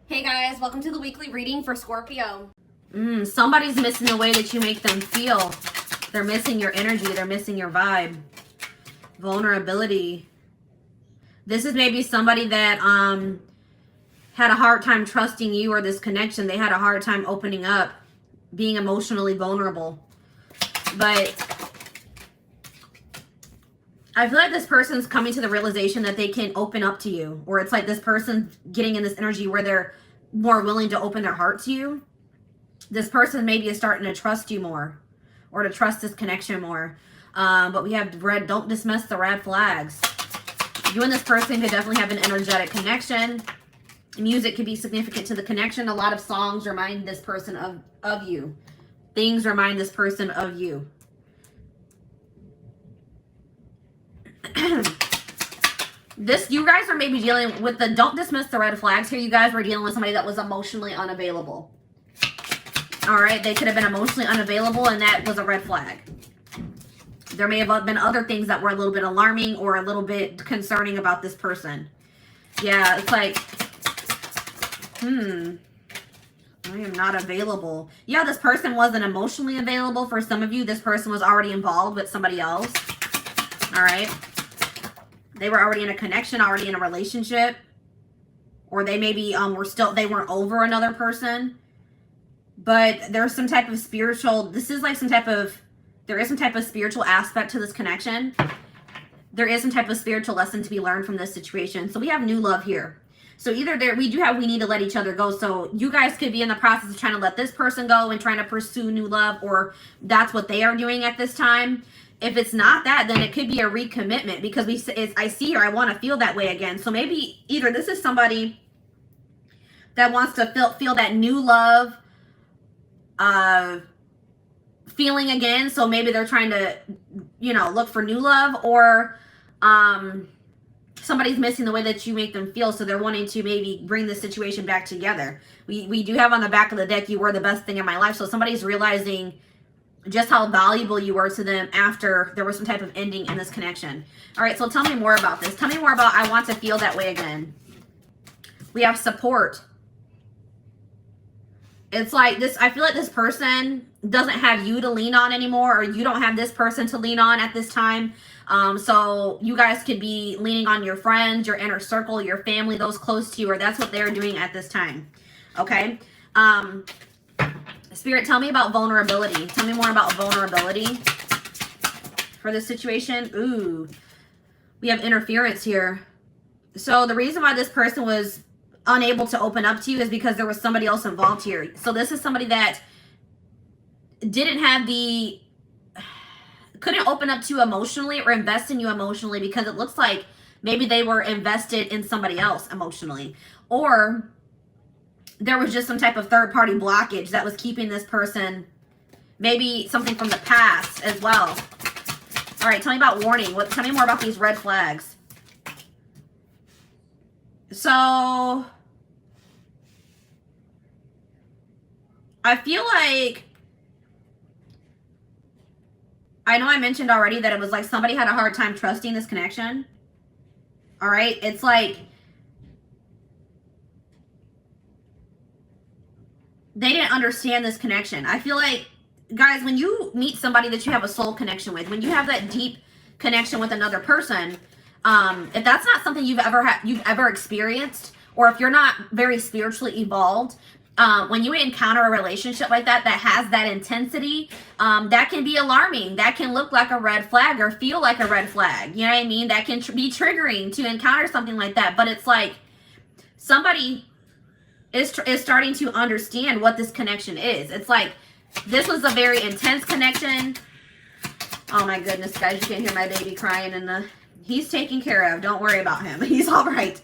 Hey guys, welcome to the weekly reading for Scorpio. Somebody's missing the way that you make them feel. They're missing your energy. They're missing your vibe. Vulnerability. This is maybe somebody that had a hard time trusting you or this connection. They had a hard time opening up, being emotionally vulnerable. But I feel like this person's coming to the realization that they can open up to you. Or it's like this person getting in this energy where they're more willing to open their heart to you. This person maybe is starting to trust you more. Or to trust this connection more. But we have red. Don't dismiss the red flags. You and this person could definitely have an energetic connection. Music could be significant to the connection. A lot of songs remind this person of you. Things remind this person of you. You guys are maybe dealing with the, don't dismiss the red flags here. You guys were dealing with somebody that was emotionally unavailable. All right, they could have been emotionally unavailable, and that was a red flag. There may have been other things that were a little bit alarming or a little bit concerning about this person. Yeah, it's like, I am not available. Yeah, this person wasn't emotionally available for some of you. This person was already involved with somebody else. All right. They were already in a connection, already in a relationship. Or they maybe they weren't over another person. But there's some type of spiritual, there is some type of spiritual aspect to this connection. There is some type of spiritual lesson to be learned from this situation. So we have new love here. So either we need to let each other go. So you guys could be in the process of trying to let this person go and trying to pursue new love, or that's what they are doing at this time. If it's not that, then it could be a recommitment, because I see here, I want to feel that way again. So maybe either this is somebody that wants to feel that new love feeling again. So maybe they're trying to, look for new love, or somebody's missing the way that you make them feel. So they're wanting to maybe bring this situation back together. We do have on the back of the deck, you were the best thing in my life. So somebody's realizing just how valuable you were to them after there was some type of ending in this connection. All right, so tell me more about this. Tell me more about, I want to feel that way again. We have support. It's like this, I feel like this person doesn't have you to lean on anymore, or you don't have this person to lean on at this time. So you guys could be leaning on your friends, your inner circle, your family, those close to you, or that's what they're doing at this time. Okay. Spirit, tell me about vulnerability. Tell me more about vulnerability for this situation. Ooh, we have interference here. So the reason why this person was unable to open up to you is because there was somebody else involved here. So this is somebody that couldn't open up to you emotionally or invest in you emotionally, because it looks like maybe they were invested in somebody else emotionally, or there was just some type of third-party blockage that was keeping this person, maybe something from the past as well. All right, tell me about warning. Tell me more about these red flags. So I feel like, I know I mentioned already that it was like somebody had a hard time trusting this connection. All right, it's like they didn't understand this connection. I feel like, guys, when you meet somebody that you have a soul connection with, when you have that deep connection with another person, if that's not something you've ever experienced, or if you're not very spiritually evolved, when you encounter a relationship like that has that intensity, that can be alarming. That can look like a red flag or feel like a red flag. You know what I mean? That can be triggering to encounter something like that. But it's like somebody is starting to understand what this connection is. It's like this was a very intense connection. Oh my goodness, guys, you can't hear my baby crying he's taken care of. Don't worry about him. He's all right.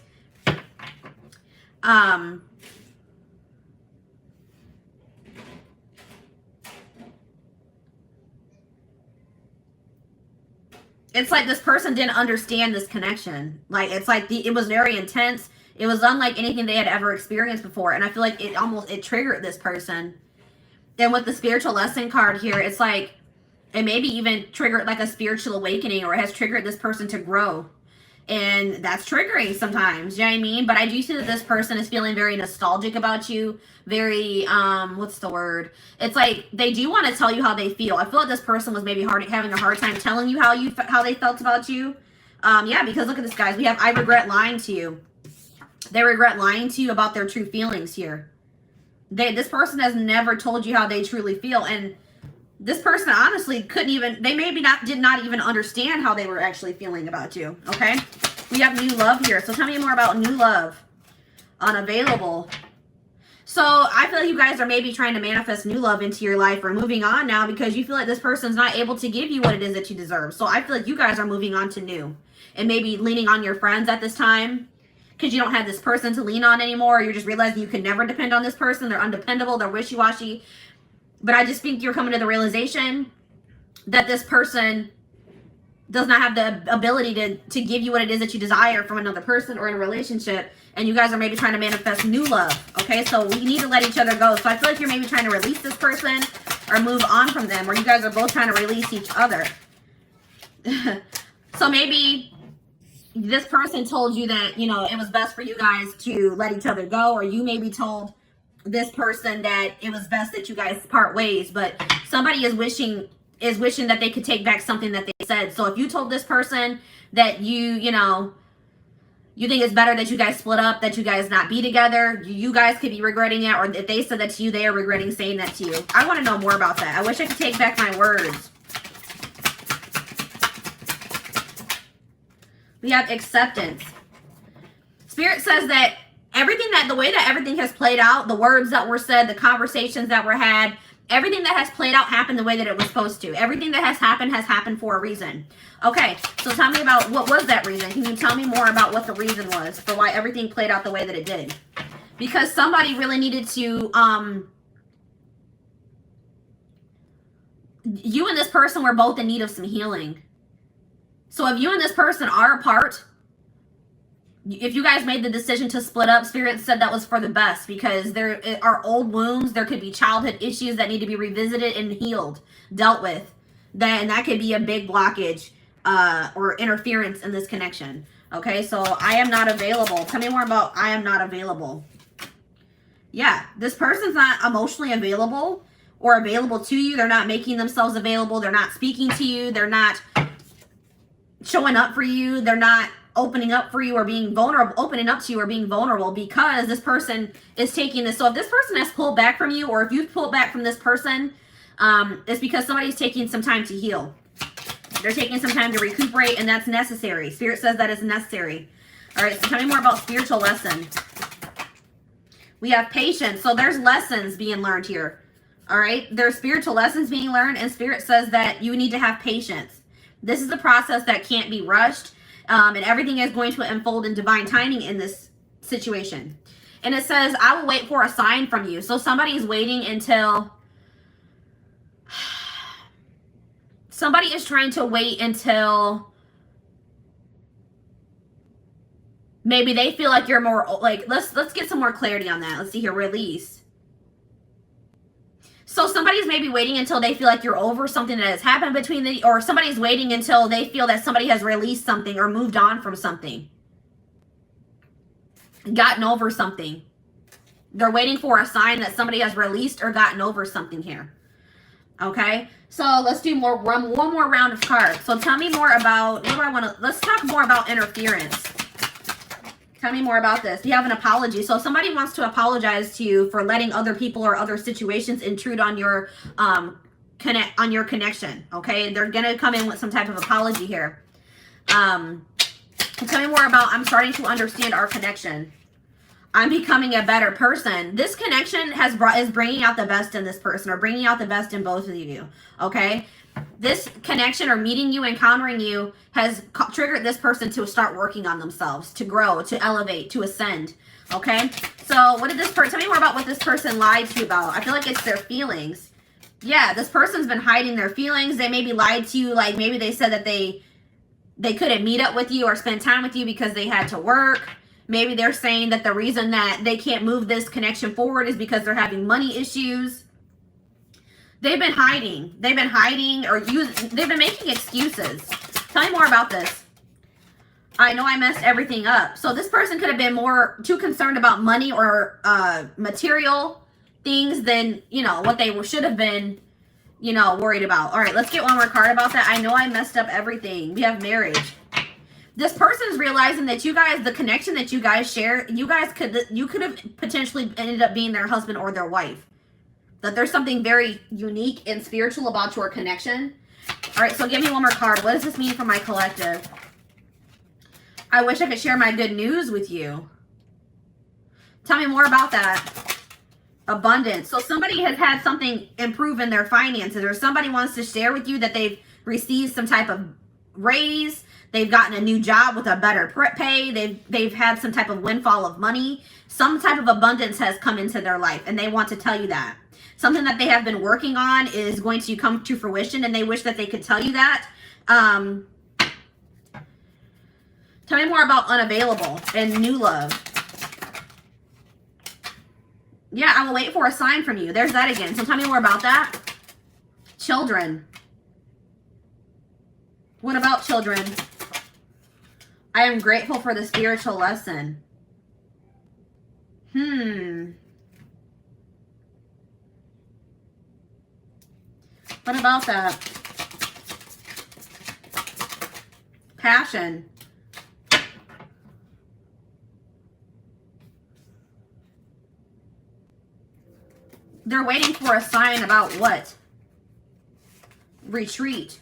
It's like this person didn't understand this connection. Like, it's like it was very intense. It was unlike anything they had ever experienced before. And I feel like it triggered this person. Then with the spiritual lesson card here, it's like it maybe even triggered like a spiritual awakening, or it has triggered this person to grow. And that's triggering sometimes, you know what I mean? But I do see that this person is feeling very nostalgic about you. Very, what's the word? It's like they do want to tell you how they feel. I feel like this person was maybe having a hard time telling you how they felt about you. Yeah, because look at this, guys. We have, I regret lying to you. They regret lying to you about their true feelings here. This person has never told you how they truly feel. And this person honestly couldn't even, they maybe did not even understand how they were actually feeling about you, okay? We have new love here. So tell me more about new love. Unavailable. So I feel like you guys are maybe trying to manifest new love into your life or moving on now because you feel like this person's not able to give you what it is that you deserve. So I feel like you guys are moving on to new and maybe leaning on your friends at this time because you don't have this person to lean on anymore. Or you're just realizing you can never depend on this person. They're undependable. They're wishy-washy. But I just think you're coming to the realization that this person does not have the ability to give you what it is that you desire from another person or in a relationship. And you guys are maybe trying to manifest new love. Okay, so we need to let each other go. So I feel like you're maybe trying to release this person or move on from them. Or you guys are both trying to release each other. So maybe this person told you that, you know, it was best for you guys to let each other go. Or you maybe told this person that it was best that you guys part ways, but somebody is wishing that they could take back something that they said. So if you told this person that you think it's better that you guys split up, that you guys not be together, you guys could be regretting it. Or if they said that to you, they are regretting saying that to you. I want to know more about that. I wish I could take back my words. We have acceptance. Spirit says that the way that everything has played out, the words that were said, the conversations that were had, everything that has played out happened the way that it was supposed to. Everything that has happened for a reason. Okay, so tell me about what was that reason. Can you tell me more about what the reason was for why everything played out the way that it did? Because somebody really needed to, you and this person were both in need of some healing. So if you and this person are apart, if you guys made the decision to split up, Spirit said that was for the best because there are old wounds. There could be childhood issues that need to be revisited and healed, dealt with. Then that could be a big blockage or interference in this connection. Okay, so I am not available. Tell me more about I am not available. Yeah, this person's not emotionally available or available to you. They're not making themselves available. They're not speaking to you. They're not showing up for you. They're not opening up for you or being vulnerable, opening up to you or being vulnerable because this person is taking this. So if this person has pulled back from you or if you've pulled back from this person, it's because somebody's taking some time to heal. They're taking some time to recuperate and that's necessary. Spirit says that is necessary. All right, so tell me more about spiritual lesson. We have patience. So there's lessons being learned here. All right, there's spiritual lessons being learned and Spirit says that you need to have patience. This is a process that can't be rushed. And everything is going to unfold in divine timing in this situation. And it says, I will wait for a sign from you. So somebody's waiting until, somebody is trying to wait until maybe they feel like you're more, like, let's get some more clarity on that. Let's see here, release. So somebody's maybe waiting until they feel like you're over something that has happened between or somebody's waiting until they feel that somebody has released something or moved on from something. Gotten over something. They're waiting for a sign that somebody has released or gotten over something here. Okay, so let's do one more round of cards. So tell me more about, what do I want to, let's talk more about interference. Tell me more about this. You have an apology. So if somebody wants to apologize to you for letting other people or other situations intrude on your connection. Okay, they're gonna come in with some type of apology here. Tell me more about, I'm starting to understand our connection. I'm becoming a better person. This connection is bringing out the best in this person or bringing out the best in both of you. Okay. This connection or meeting you, encountering you has triggered this person to start working on themselves, to grow, to elevate, to ascend. Okay. So what did this person, tell me more about what this person lied to you about. I feel like it's their feelings. Yeah. This person's been hiding their feelings. They maybe lied to you. Like maybe they said that they couldn't meet up with you or spend time with you because they had to work. Maybe they're saying that the reason that they can't move this connection forward is because they're having money issues. They've been hiding. They've been hiding or they've been making excuses. Tell me more about this. I know I messed everything up. So this person could have been too concerned about money or material things than, you know, what they should have been, you know, worried about. All right, let's get one more card about that. I know I messed up everything. We have marriage. This person is realizing that you guys, the connection that you guys share, you could have potentially ended up being their husband or their wife. That there's something very unique and spiritual about your connection. All right, so give me one more card. What does this mean for my collective? I wish I could share my good news with you. Tell me more about that. Abundance. So somebody has had something improve in their finances, or somebody wants to share with you that they've received some type of raise. They've gotten a new job with a better pay. They've had some type of windfall of money. Some type of abundance has come into their life, and they want to tell you that. Something that they have been working on is going to come to fruition, and they wish that they could tell you that. Tell me more about unavailable and new love. Yeah, I will wait for a sign from you. There's that again. So tell me more about that. Children. What about children? I am grateful for the spiritual lesson. What about that? Passion. They're waiting for a sign about what? Retreat.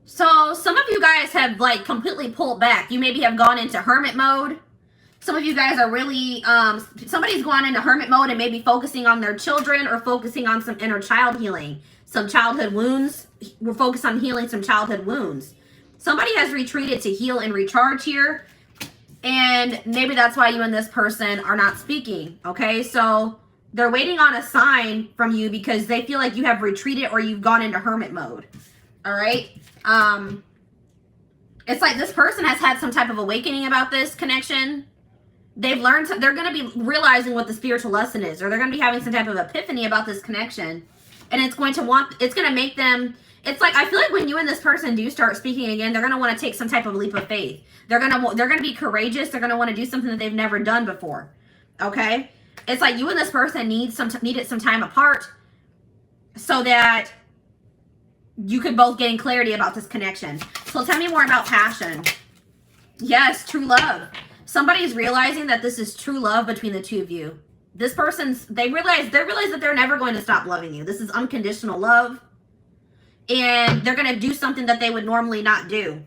So some of you guys have like completely pulled back. You maybe have gone into hermit mode. Some of you guys are really, somebody's gone into hermit mode and maybe focusing on their children or focusing on some inner child healing. Some childhood wounds. We're focused on healing some childhood wounds. Somebody has retreated to heal and recharge here. And maybe that's why you and this person are not speaking, okay? So they're waiting on a sign from you because they feel like you have retreated or you've gone into hermit mode, all right? It's like this person has had some type of awakening about this connection. They've learned, they're going to be realizing what the spiritual lesson is, or they're going to be having some type of epiphany about this connection. And it's going to make them, it's like, I feel like when you and this person do start speaking again, they're going to want to take some type of leap of faith. They're going to be courageous. They're going to want to do something that they've never done before. Okay? It's like you and this person needed some time apart so that you could both gain clarity about this connection. So tell me more about passion. Yes, true love. Somebody's realizing that this is true love between the two of you. This person's, they realize that they're never going to stop loving you. This is unconditional love. And they're going to do something that they would normally not do.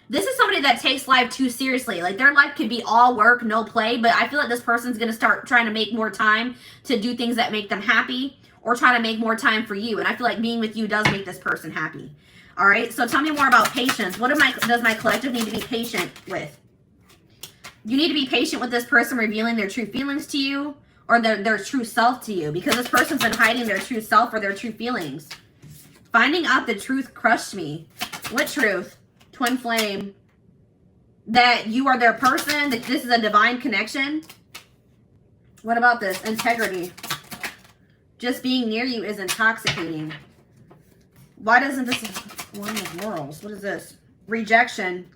This is somebody that takes life too seriously. Like their life could be all work, no play, but I feel like this person's going to start trying to make more time to do things that make them happy or try to make more time for you. And I feel like being with you does make this person happy. All right. So tell me more about patience. What does my collective need to be patient with? You need to be patient with this person revealing their true feelings to you or their true self to you, because this person's been hiding their true self or their true feelings. Finding out the truth crushed me. What truth? Twin flame. That you are their person, that this is a divine connection. What about this? Integrity. Just being near you is intoxicating. Why doesn't this one of morals? What is this? Rejection.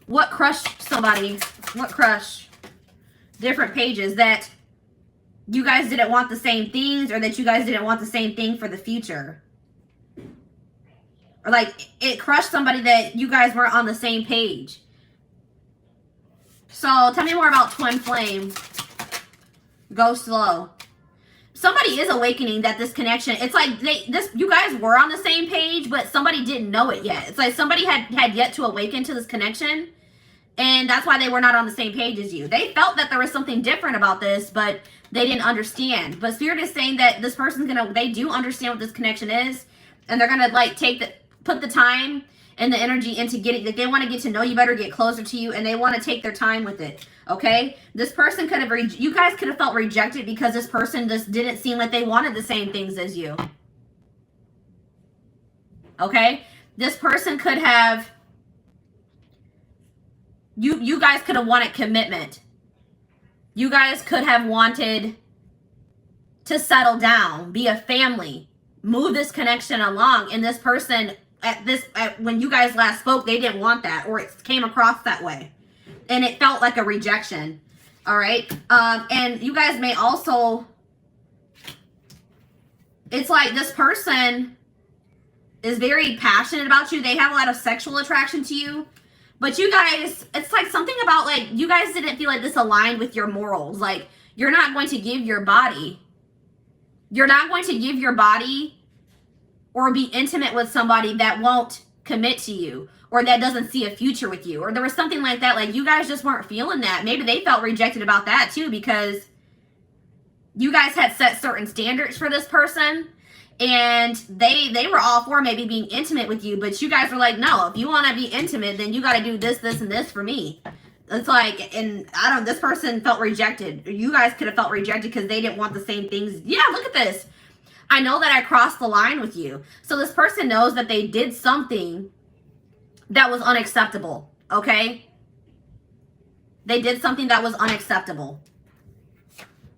What crushed somebody? What crushed? Different pages. That you guys didn't want the same things, or that you guys didn't want the same thing for the future. Or like it crushed somebody that you guys weren't on the same page. So tell me more about twin flame. Go slow. Somebody is awakening that this connection, it's like you guys were on the same page, but somebody didn't know it yet. It's like somebody had yet to awaken to this connection, and that's why they were not on the same page as you. They felt that there was something different about this, but they didn't understand. But Spirit is saying that this person's they do understand what this connection is, and they're gonna like put the time and the energy into getting, like they want to get to know you better, get closer to you, and they want to take their time with it. Okay, this person could have, you guys could have felt rejected because this person just didn't seem like they wanted the same things as you. Okay, this person could have, you guys could have wanted commitment. You guys could have wanted to settle down, be a family, move this connection along. And this person when you guys last spoke, they didn't want that, or it came across that way. And it felt like a rejection. All right. And you guys may also, it's like this person is very passionate about you. They have a lot of sexual attraction to you. But you guys, it's like something about like, you guys didn't feel like this aligned with your morals. Like, you're not going to give your body. You're not going to give your body or be intimate with somebody that won't commit to you, or that doesn't see a future with you. Or there was something like that. Like, you guys just weren't feeling that. Maybe they felt rejected about that too, because you guys had set certain standards for this person. And they were all for maybe being intimate with you, but you guys were like, no, if you want to be intimate, then you got to do this, this, and this for me. It's like, and this person felt rejected. You guys could have felt rejected because they didn't want the same things. Yeah, look at this. I know that I crossed the line with you. So this person knows that they did something that was unacceptable, okay? They did something that was unacceptable.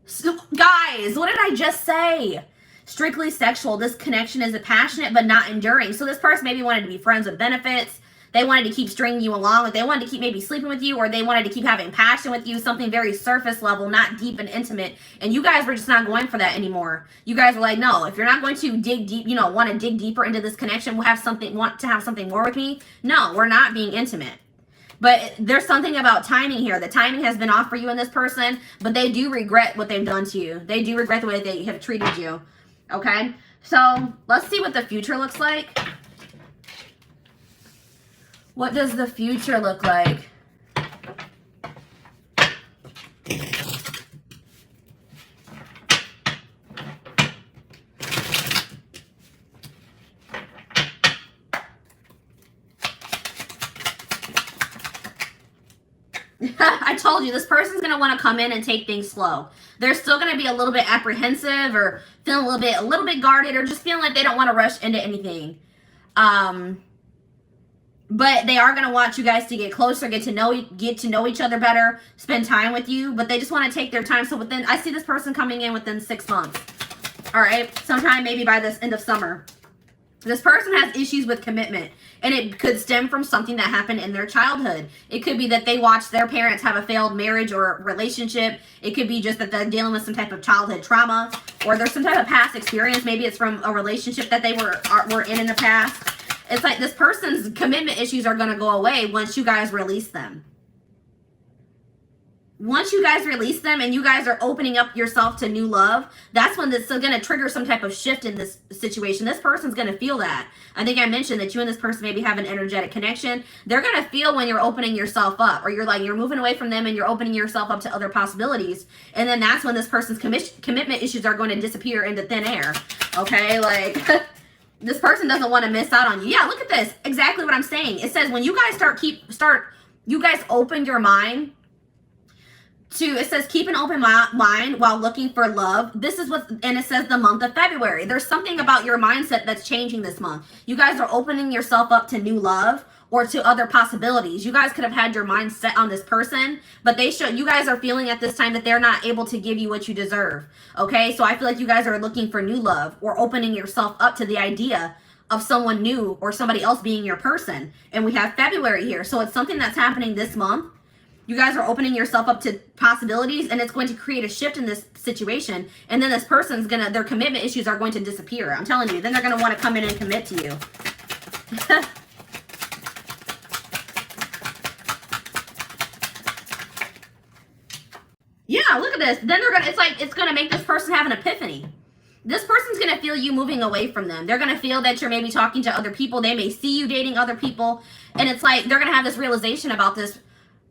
So, guys, what did I just say? Strictly sexual. This connection is passionate but not enduring. So this person maybe wanted to be friends with benefits. They wanted to keep stringing you along. They wanted to keep maybe sleeping with you, or they wanted to keep having passion with you, something very surface level, not deep and intimate. And you guys were just not going for that anymore. You guys were like, no, if you're not going to dig deep, you know, want to dig deeper into this connection, want to have something more with me. No, we're not being intimate. But there's something about timing here. The timing has been off for you and this person, but they do regret what they've done to you. They do regret the way they have treated you. Okay, so let's see what the future looks like. What does the future look like? I told you, this person's going to want to come in and take things slow. They're still going to be a little bit apprehensive, or feeling a little bit guarded, or just feeling like they don't want to rush into anything. But they are going to want you guys to get closer, get to know each other better, spend time with you, but they just want to take their time. So I see this person coming in within 6 months. All right, sometime maybe by this end of summer. This person has issues with commitment, and it could stem from something that happened in their childhood. It could be that they watched their parents have a failed marriage or relationship. It could be just that they're dealing with some type of childhood trauma, or there's some type of past experience. Maybe it's from a relationship that they were in the past. It's like this person's commitment issues are going to go away once you guys release them. Once you guys release them and you guys are opening up yourself to new love, that's when this is going to trigger some type of shift in this situation. This person's going to feel that. I think I mentioned that you and this person maybe have an energetic connection. They're going to feel when you're opening yourself up, or you're moving away from them and you're opening yourself up to other possibilities. And then that's when this person's commitment issues are going to disappear into thin air. Okay, like this person doesn't want to miss out on you. Yeah, look at this. Exactly what I'm saying. It says when you guys you guys open your mind it says keep an open mind while looking for love. This is and it says the month of February. There's something about your mindset that's changing this month. You guys are opening yourself up to new love or to other possibilities. You guys could have had your mind set on this person, but you guys are feeling at this time that they're not able to give you what you deserve. Okay, so I feel like you guys are looking for new love or opening yourself up to the idea of someone new or somebody else being your person. And we have February here, so it's something that's happening this month. You guys are opening yourself up to possibilities, and it's going to create a shift in this situation. And then this person's their commitment issues are going to disappear. I'm telling you, then they're going to want to come in and commit to you. Yeah, look at this. Then it's going to make this person have an epiphany. This person's going to feel you moving away from them. They're going to feel that you're maybe talking to other people. They may see you dating other people. And it's like they're going to have this realization about this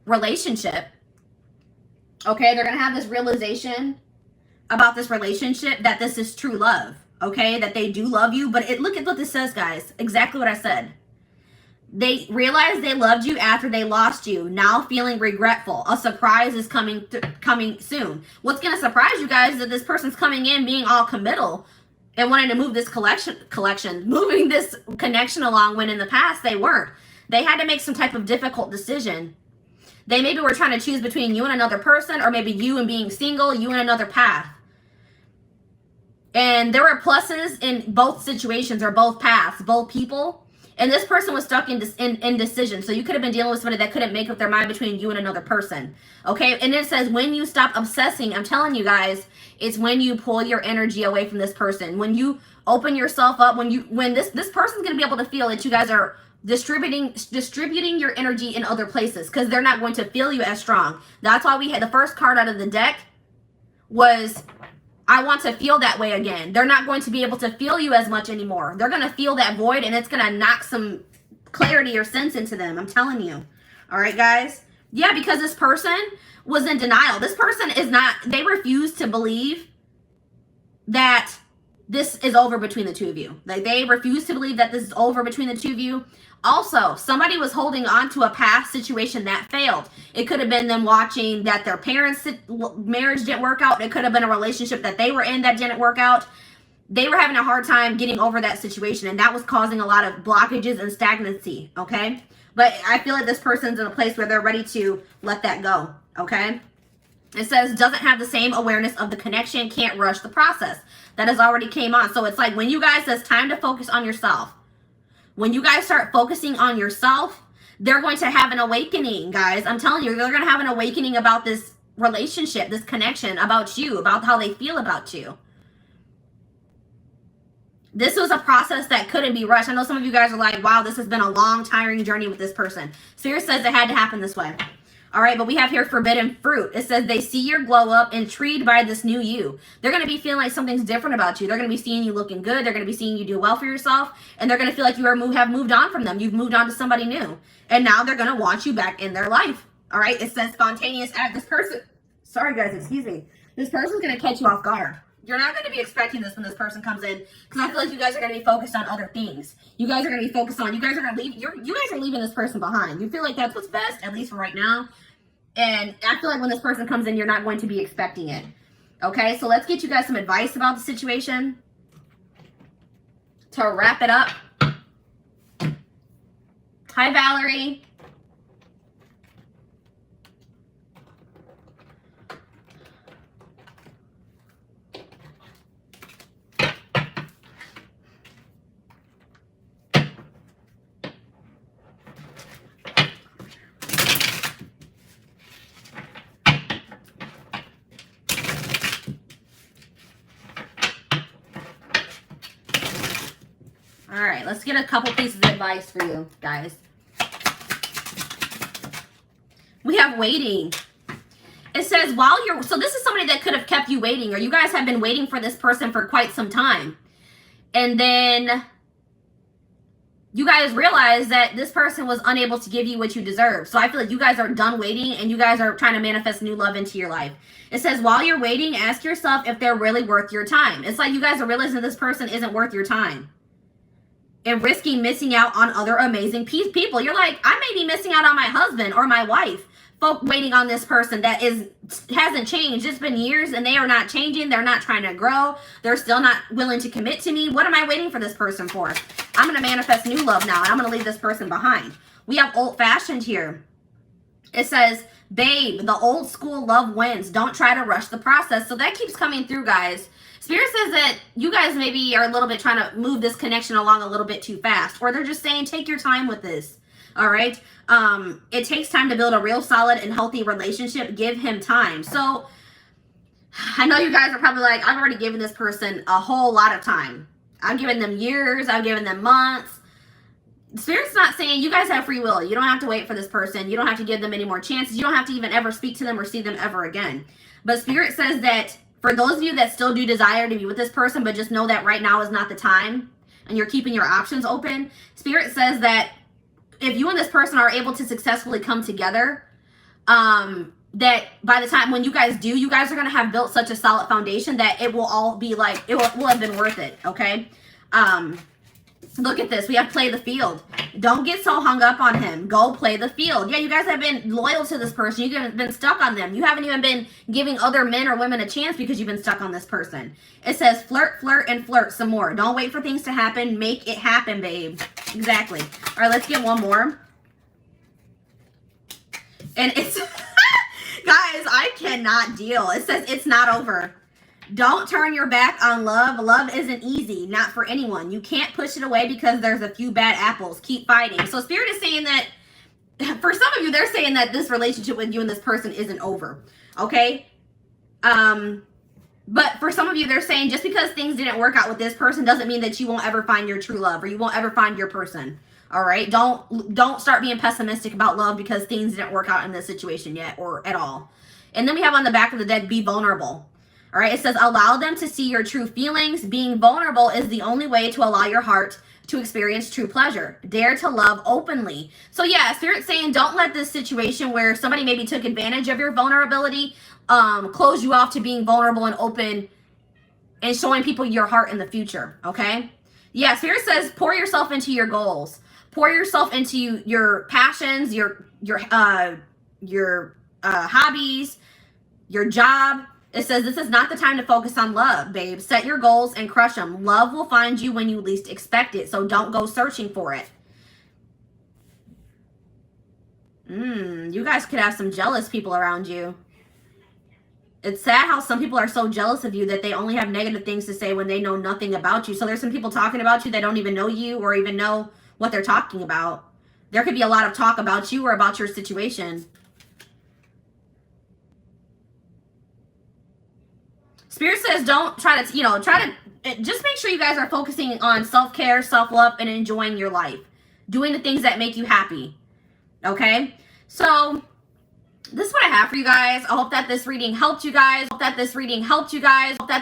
relationship. Okay, they're going to have this realization about this relationship that this is true love. Okay, that they do love you. But look at what this says, guys. Exactly what I said. They realized they loved you after they lost you. Now feeling regretful. A surprise is coming soon. What's going to surprise you guys is that this person's coming in being all committal and wanting to move this moving this connection along when in the past they weren't. They had to make some type of difficult decision. They maybe were trying to choose between you and another person, or maybe you and being single, you and another path. And there were pluses in both situations, or both paths, both people. And this person was stuck in indecision. So you could have been dealing with somebody that couldn't make up their mind between you and another person. Okay? And it says when you stop obsessing, I'm telling you guys, it's when you pull your energy away from this person. When you open yourself up, when this person's going to be able to feel that you guys are distributing your energy in other places, because they're not going to feel you as strong. That's why we had the first card out of the deck was, I want to feel that way again. They're not going to be able to feel you as much anymore. They're going to feel that void, and it's going to knock some clarity or sense into them. I'm telling you. All right, guys? Yeah, because this person was in denial. This person is not, they refuse to believe that this is over between the two of you. Like, they refuse to believe that this is over between the two of you. Also, somebody was holding on to a past situation that failed. It could have been them watching that their parents' marriage didn't work out. It could have been a relationship that they were in that didn't work out. They were having a hard time getting over that situation, and that was causing a lot of blockages and stagnancy, okay? But I feel like this person's in a place where they're ready to let that go, okay? It says, doesn't have the same awareness of the connection, can't rush the process. That has already came on. So it's like when you guys, it's time to focus on yourself. When you guys start focusing on yourself, they're going to have an awakening, guys. I'm telling you, they're going to have an awakening about this relationship, this connection, about you, about how they feel about you. This was a process that couldn't be rushed. I know some of you guys are like, wow, this has been a long, tiring journey with this person. Spirit says it had to happen this way. All right, but we have here forbidden fruit. It says they see your glow up, intrigued by this new you. They're going to be feeling like something's different about you. They're going to be seeing you looking good. They're going to be seeing you do well for yourself. And they're going to feel like you have moved on from them. You've moved on to somebody new. And now they're going to want you back in their life. All right, it says spontaneous act. This person, sorry guys, excuse me. This person's going to catch you off guard. You're not going to be expecting this when this person comes in, because I feel like you guys are going to be focused on other things. You guys are going to be focused on, you guys are going to leave, you guys are leaving this person behind. You feel like that's what's best, at least for right now. And I feel like when this person comes in, you're not going to be expecting it. Okay, so let's get you guys some advice about the situation to wrap it up. Hi, Valerie. All right, let's get a couple pieces of advice for you guys. We have waiting. It says while you're, so this is somebody that could have kept you waiting, or you guys have been waiting for this person for quite some time. And then you guys realize that this person was unable to give you what you deserve. So I feel like you guys are done waiting, and you guys are trying to manifest new love into your life. It says while you're waiting, ask yourself if they're really worth your time. It's like you guys are realizing this person isn't worth your time, and risking missing out on other amazing people. You're like, I may be missing out on my husband or my wife. Folk waiting on this person that hasn't changed. It's been years and they are not changing. They're not trying to grow. They're still not willing to commit to me. What am I waiting for this person for? I'm going to manifest new love now, and I'm going to leave this person behind. We have old-fashioned here. It says, babe, the old school love wins. Don't try to rush the process. So that keeps coming through, guys. Spirit says that you guys maybe are a little bit trying to move this connection along a little bit too fast. Or they're just saying, take your time with this. All right? It takes time to build a real solid and healthy relationship. Give him time. So I know you guys are probably like, I've already given this person a whole lot of time. I've given them years. I've given them months. Spirit's not saying, you guys have free will. You don't have to wait for this person. You don't have to give them any more chances. You don't have to even ever speak to them or see them ever again. But Spirit says that for those of you that still do desire to be with this person, but just know that right now is not the time, and you're keeping your options open, Spirit says that if you and this person are able to successfully come together, that by the time when you guys do, you guys are going to have built such a solid foundation that it will all be like, it will have been worth it, okay? Look at this. We have play the field. Don't get so hung up on him. Go play the field. Yeah, you guys have been loyal to this person. You've been stuck on them. You haven't even been giving other men or women a chance because you've been stuck on this person. It says flirt, flirt, and flirt some more. Don't wait for things to happen. Make it happen, babe. Exactly. All right, let's get one more. And it's, guys, I cannot deal. It says it's not over. Don't turn your back on love. Love isn't easy, not for anyone. You can't push it away because there's a few bad apples. Keep fighting. So Spirit is saying that, for some of you, they're saying that this relationship with you and this person isn't over. Okay? But for some of you, they're saying just because things didn't work out with this person doesn't mean that you won't ever find your true love or you won't ever find your person. All right? Don't start being pessimistic about love because things didn't work out in this situation yet or at all. And then we have on the back of the deck, be vulnerable. All right? It says, allow them to see your true feelings. Being vulnerable is the only way to allow your heart to experience true pleasure. Dare to love openly. So yeah, Spirit's saying don't let this situation where somebody maybe took advantage of your vulnerability close you off to being vulnerable and open and showing people your heart in the future, okay? Yeah, Spirit says pour yourself into your goals. Pour yourself into your passions, your hobbies, your job. It says this is not the time to focus on love, babe. Set your goals and crush them. Love will find you when you least expect it, so don't go searching for it. You guys could have some jealous people around you. It's sad how some people are so jealous of you that they only have negative things to say when they know nothing about you. So there's some people talking about you that don't even know you or even know what they're talking about. There could be a lot of talk about you or about your situation. Spirit says don't try to, just make sure you guys are focusing on self-care, self-love, and enjoying your life. Doing the things that make you happy. Okay? So this is what I have for you guys. I hope that this reading helped you guys.